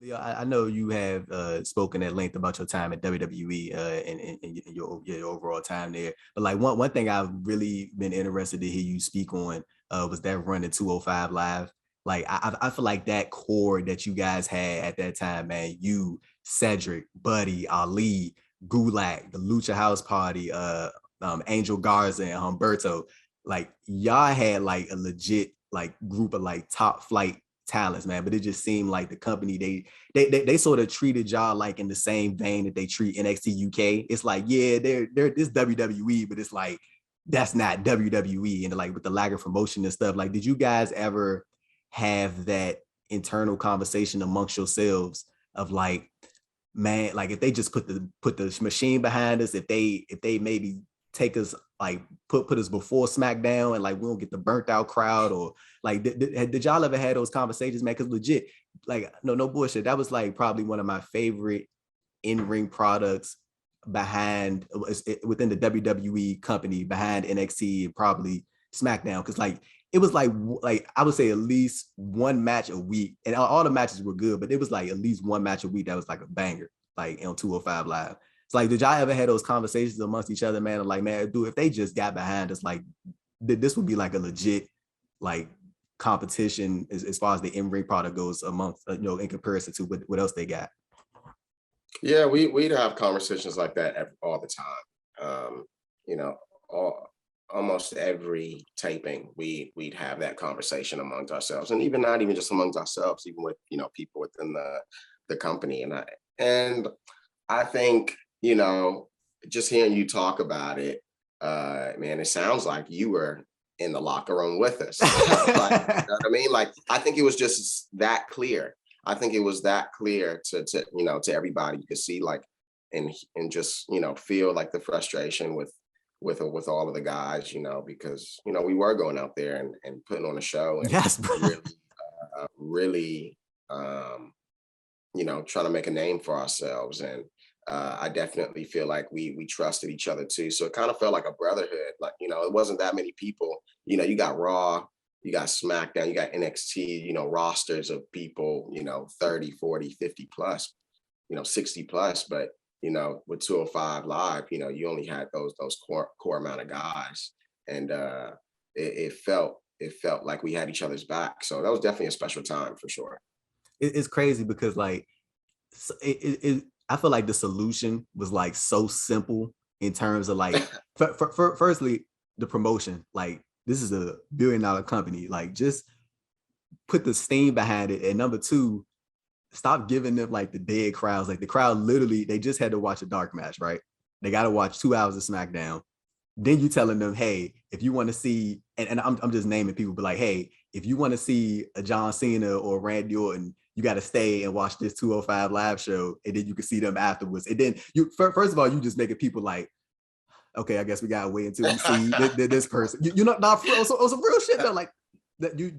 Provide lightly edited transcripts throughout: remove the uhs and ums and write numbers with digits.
Leo, I know you have spoken at length about your time at WWE and your overall time there. But like one thing I've really been interested to hear you speak on was that run in 205 Live. Like I feel like that core that you guys had at that time, man. You, Cedric, Buddy, Ali, Gulak, the Lucha House Party, Angel Garza, and Humberto. Like y'all had like a legit like group of like top flight talents, man. But it just seemed like the company they sort of treated y'all like in the same vein that they treat NXT UK. It's like, yeah, they're this WWE, but it's like that's not WWE. And like with the lack of promotion and stuff, like, did you guys ever have that internal conversation amongst yourselves of like, man, like if they just put the machine behind us, if they maybe take us like put us before SmackDown and like we don't get the burnt out crowd, or like did y'all ever had those conversations, man? Because legit, like no bullshit, that was like probably one of my favorite in-ring products behind within the WWE company behind NXT and probably SmackDown, because like it was like I would say at least one match a week, and all the matches were good, but it was like at least one match a week that was like a banger, like on 205 Live. It's like, did y'all ever had those conversations amongst each other, man? Like, man, dude, if they just got behind us, like this would be like a legit like competition as far as the in-ring product goes amongst in comparison to what else they got. Yeah, we'd have conversations like that all the time. You know, almost every taping, we'd have that conversation amongst ourselves, and even not even just amongst ourselves, even with people within the company. And I think just hearing you talk about it, man, it sounds like you were in the locker room with us. Like, you know what I mean? Like, I think it was just that clear. I think it was that clear to everybody. You could see like and just feel like the frustration with all of the guys, because we were going out there and putting on a show and Yes, bro. really trying to make a name for ourselves. And I definitely feel like we trusted each other too. So it kind of felt like a brotherhood. Like, it wasn't that many people. You got Raw, you got SmackDown, you got NXT, rosters of people, 30, 40, 50 plus, 60 plus. But, with 205 Live, you only had those core amount of guys. And it felt like we had each other's back. So that was definitely a special time for sure. It's crazy because like I feel like the solution was like so simple in terms of like firstly the promotion. Like this is a $1 billion company. Like just put the steam behind it. And number two, stop giving them like the dead crowds. Like the crowd literally, they just had to watch a dark match, right? They got to watch 2 hours of SmackDown. Then you telling them, hey, if you want to see, and I'm just naming people, but like, hey, if you want to see a John Cena or Randy Orton, you got to stay and watch this 205 Live show, and then you can see them afterwards. And then you, first of all, you just making people like, okay, I guess we gotta wait until we see this person. Not some real shit though. Like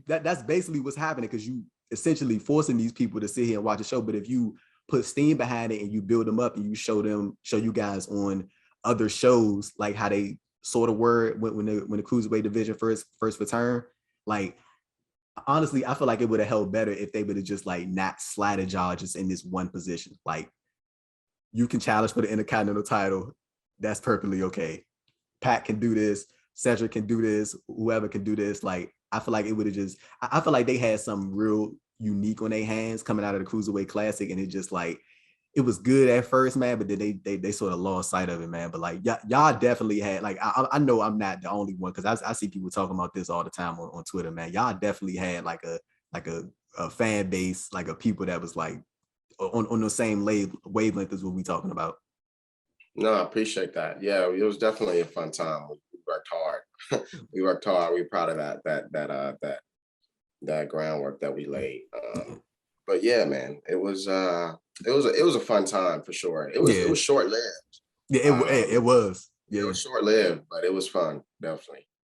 that's basically what's happening, because you essentially forcing these people to sit here and watch a show. But if you put steam behind it and you build them up and you show you guys on other shows, like how they sort of were when the cruiserweight division first returned, like honestly, I feel like it would have held better if they would have just like not slided y'all just in this one position. Like you can challenge for the Intercontinental title. That's perfectly okay. Pat can do this. Cedric can do this. Whoever can do this. Like, I feel like it would have just, I feel like they had something real unique on their hands coming out of the Cruiserweight Classic. And it just like, it was good at first, man, but then they sort of lost sight of it, man. But like, y'all definitely had, like, I know I'm not the only one, because I see people talking about this all the time on Twitter, man. Y'all definitely had like a fan base, like a people that was like on the same wavelength as what we talking about. No, I appreciate that. Yeah, it was definitely a fun time. We worked hard. We worked hard. We were proud of that groundwork that we laid. But yeah, man, it was a fun time for sure. It was short lived. Yeah, it Um, was. it Yeah. was short lived, but it was fun, definitely.